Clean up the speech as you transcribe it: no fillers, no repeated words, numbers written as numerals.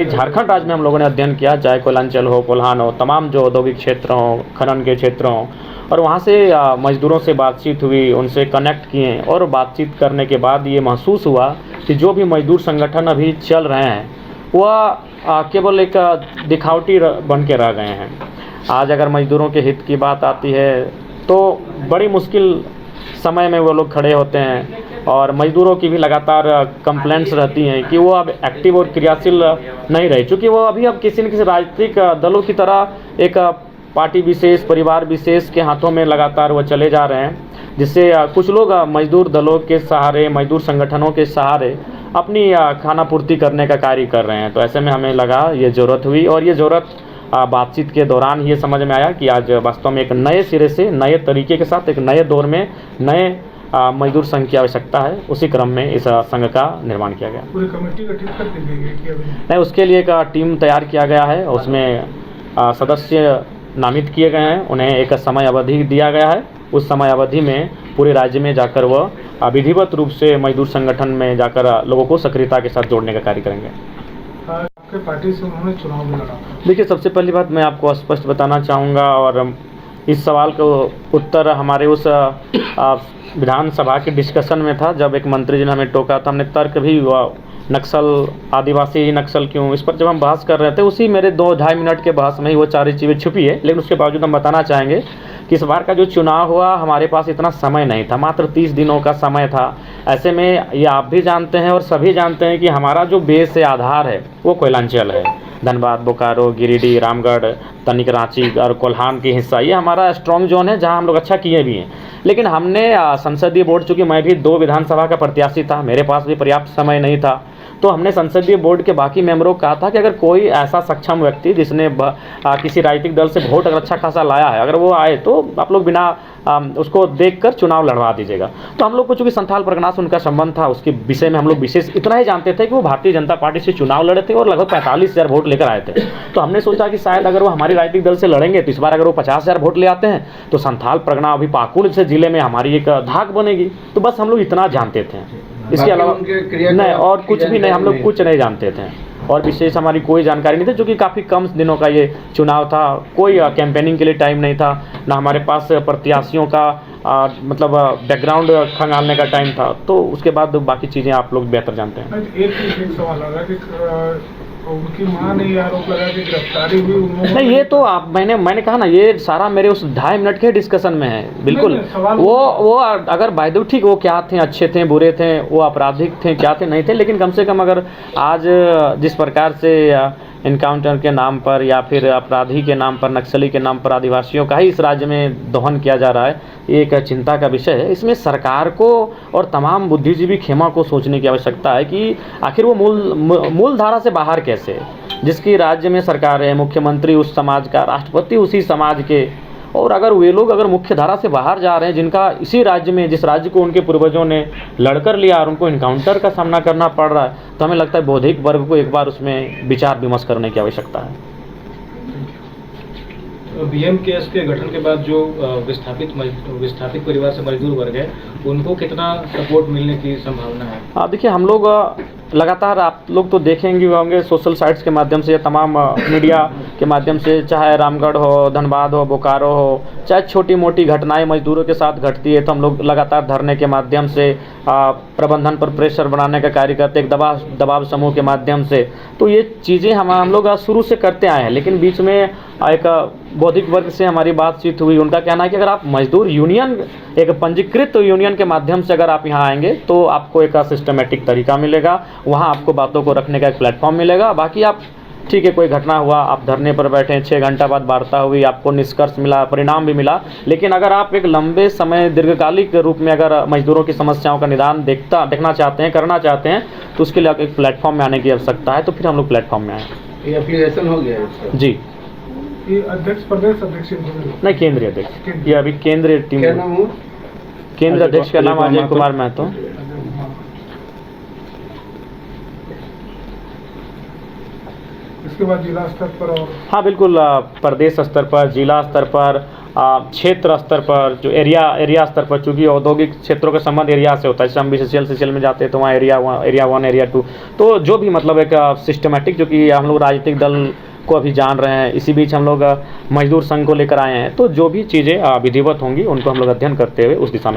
झारखंड राज्य में हम लोगों ने अध्ययन किया, चाहे कोयलांचल हो, कोल्हान हो, तमाम जो औद्योगिक क्षेत्र हों, खनन के क्षेत्र हों, और वहाँ से मज़दूरों से बातचीत हुई, उनसे कनेक्ट किए और बातचीत करने के बाद ये महसूस हुआ कि जो भी मज़दूर संगठन अभी चल रहे हैं वह केवल एक दिखावटी बन के रह गए हैं। आज अगर मज़दूरों के हित की बात आती है तो बड़ी मुश्किल समय में वो लोग खड़े होते हैं, और मज़दूरों की भी लगातार कंप्लेंट्स रहती हैं कि वो अब एक्टिव और क्रियाशील नहीं रहे, क्योंकि वो अभी अब किसी न किसी राजनीतिक दलों की तरह एक पार्टी विशेष, परिवार विशेष के हाथों में लगातार वो चले जा रहे हैं, जिससे कुछ लोग मज़दूर दलों के सहारे, मज़दूर संगठनों के सहारे अपनी खाना पूर्ति करने का कार्य कर रहे हैं। तो ऐसे में हमें लगा ये ज़रूरत हुई, और ये ज़रूरत बातचीत के दौरान ये समझ में आया कि आज वास्तव में एक नए सिरे से, नए तरीके के साथ, एक नए दौर में नए मजदूर संघ की आवश्यकता है। उसी क्रम में इस संघ का निर्माण किया गया। पूरी कमेटी गठित कर दी गई है कि अभी नहीं, उसके लिए एक टीम तैयार किया गया है, उसमें सदस्य नामित किए गए हैं, उन्हें एक समय अवधि दिया गया है। उस समय अवधि में पूरे राज्य में जाकर वह विधिवत रूप से मजदूर संगठन में जाकर लोगों को सक्रियता के साथ जोड़ने का कार्य करेंगे। आपके पार्टी से उन्होंने चुनाव भी लड़ा। देखिए, सबसे पहली बात मैं आपको स्पष्ट बताना चाहूँगा, और इस सवाल का उत्तर हमारे उस विधानसभा के डिस्कशन में था, जब एक मंत्री जी ने हमें टोका था। हमने तर्क भी हुआ, नक्सल, आदिवासी नक्सल क्यों, इस पर जब हम बहस कर रहे थे, उसी मेरे 2-2.5 मिनट के बहस में ही वो सारी चीज़ें छुपी है। लेकिन उसके बावजूद हम बताना चाहेंगे कि इस बार का जो चुनाव हुआ, हमारे पास इतना समय नहीं था, मात्र 30 दिनों का समय था। ऐसे में ये आप भी जानते हैं और सभी जानते हैं कि हमारा जो बेस है, आधार है, वो कोयलांचल है। धनबाद, बोकारो, गिरिडीह, रामगढ़, तनिक रांची और कोल्हान की हिस्सा, ये हमारा स्ट्रॉन्ग जोन है, जहां हम लोग अच्छा किए भी हैं। लेकिन हमने संसदीय बोर्ड, चूँकि मैं भी 2 विधानसभा का प्रत्याशी था, मेरे पास भी पर्याप्त समय नहीं था, तो हमने संसदीय बोर्ड के बाकी मेंबरों को कहा था कि अगर कोई ऐसा सक्षम व्यक्ति जिसने किसी राजनीतिक दल से वोट अगर अच्छा खासा लाया है, अगर वो आए तो आप लोग बिना उसको देखकर चुनाव लड़वा दीजिएगा। तो हम लोग को चूँकि संथाल परगना से उनका संबंध था, उसके विषय में हम लोग विशेष इतना ही जानते थे कि वो भारतीय जनता पार्टी से चुनाव लड़े थे और लगभग 45,000 वोट लेकर आए थे। तो हमने सोचा कि शायद अगर वो हमारी राजनीतिक दल से लड़ेंगे तो इस बार अगर वो 50,000 वोट ले आते हैं तो संथाल परगना अभी पाकुड़ से जिले में हमारी एक धाक बनेगी। तो बस हम लोग इतना जानते थे, इसके अलावा नहीं और कुछ भी नहीं, हम लोग कुछ नहीं जानते थे, और विशेष हमारी कोई जानकारी नहीं थी, क्योंकि काफ़ी कम दिनों का ये चुनाव था। कोई कैंपेनिंग के लिए टाइम नहीं था, ना हमारे पास प्रत्याशियों का मतलब बैकग्राउंड खंगालने का टाइम था। तो उसके बाद बाकी चीज़ें आप लोग बेहतर जानते हैं। एक सवाल आ रहा है कि उनकी मां ने ये आरोप लगाया कि गिरफ्तारी हुई नहीं, ये तो आप मैंने कहा ना, ये सारा मेरे उस 2.5 मिनट के डिस्कशन में है। बिल्कुल वो अगर बायदो ठीक वो क्या थे, अच्छे थे, बुरे थे, वो आपराधिक थे, क्या थे, नहीं थे, लेकिन कम से कम अगर आज जिस प्रकार से इनकाउंटर के नाम पर या फिर अपराधी के नाम पर, नक्सली के नाम पर आदिवासियों का ही इस राज्य में दोहन किया जा रहा है, ये एक चिंता का विषय है। इसमें सरकार को और तमाम बुद्धिजीवी खेमा को सोचने की आवश्यकता है कि आखिर वो मूल धारा से बाहर कैसे, जिसकी राज्य में सरकार है, मुख्यमंत्री उस समाज का, राष्ट्रपति उसी समाज के, और अगर वे लोग अगर मुख्य धारा से बाहर जा रहे हैं, जिनका इसी राज्य में, जिस राज्य को उनके पूर्वजों ने लड़कर लिया और उनको इनकाउंटर का सामना करना पड़ रहा है, तो हमें लगता है बौद्धिक वर्ग को एक बार उसमें विचार विमर्श करने की आवश्यकता है। बीएमकेएस के गठन के बाद जो विस्थापित परिवार से मजदूर वर्ग है, उनको कितना सपोर्ट मिलने की संभावना है? देखिए, हम लोग लगातार, आप लोग तो देखेंगे होंगे सोशल साइट्स के माध्यम से या तमाम मीडिया के माध्यम से, चाहे रामगढ़ हो, धनबाद हो, बोकारो हो, चाहे छोटी मोटी घटनाएं मजदूरों के साथ घटती है, तो हम लोग लगातार धरने के माध्यम से प्रबंधन पर प्रेशर बनाने का कार्य करते हैं, एक दबाव समूह के माध्यम से। तो ये चीज़ें हम लोग शुरू से करते आए हैं, लेकिन बीच में एक बौद्धिक वर्ग से हमारी बातचीत हुई। उनका कहना है कि अगर आप मजदूर यूनियन, एक पंजीकृत यूनियन के माध्यम से अगर आप यहाँ आएंगे तो आपको एक सिस्टमेटिक तरीका मिलेगा, वहाँ आपको बातों को रखने का एक प्लेटफॉर्म मिलेगा। बाकी आप ठीक है, कोई घटना हुआ, आप धरने पर बैठे, 6 घंटा बाद वार्ता हुई, आपको निष्कर्ष मिला, परिणाम भी मिला, लेकिन अगर आप एक लंबे समय, दीर्घकालिक रूप में अगर मजदूरों की समस्याओं का निदान देखना चाहते हैं, करना चाहते हैं, तो उसके लिए एक प्लेटफॉर्म में आने की आवश्यकता है। तो फिर हम लोग प्लेटफॉर्म में आए। ये एप्लीकेशन हो गया है जी। ये अध्यक्ष, प्रदेश अध्यक्ष नहीं, केंद्रीय अध्यक्ष। ये अभी केंद्रीय टीम, क्या नाम हो? केंद्रीय अध्यक्ष का नाम अजय कुमार महतो। इसके बाद जिला स्तर पर और हाँ बिल्कुल, प्रदेश स्तर पर, जिला स्तर पर, क्षेत्र स्तर पर, जो एरिया स्तर पर, चूँकि औद्योगिक क्षेत्रों का संबंध एरिया से होता है। जैसे हम BCCL में जाते हैं तो वहाँ एरिया 1 एरिया 2, तो जो भी मतलब एक सिस्टमेटिक, जो कि हम लोग राजनीतिक दल को अभी जान रहे हैं, इसी बीच हम लोग मजदूर संघ को लेकर आए हैं, तो जो भी चीज़ें विधिवत होंगी उनको हम लोग अध्ययन करते हुए उस दिशा में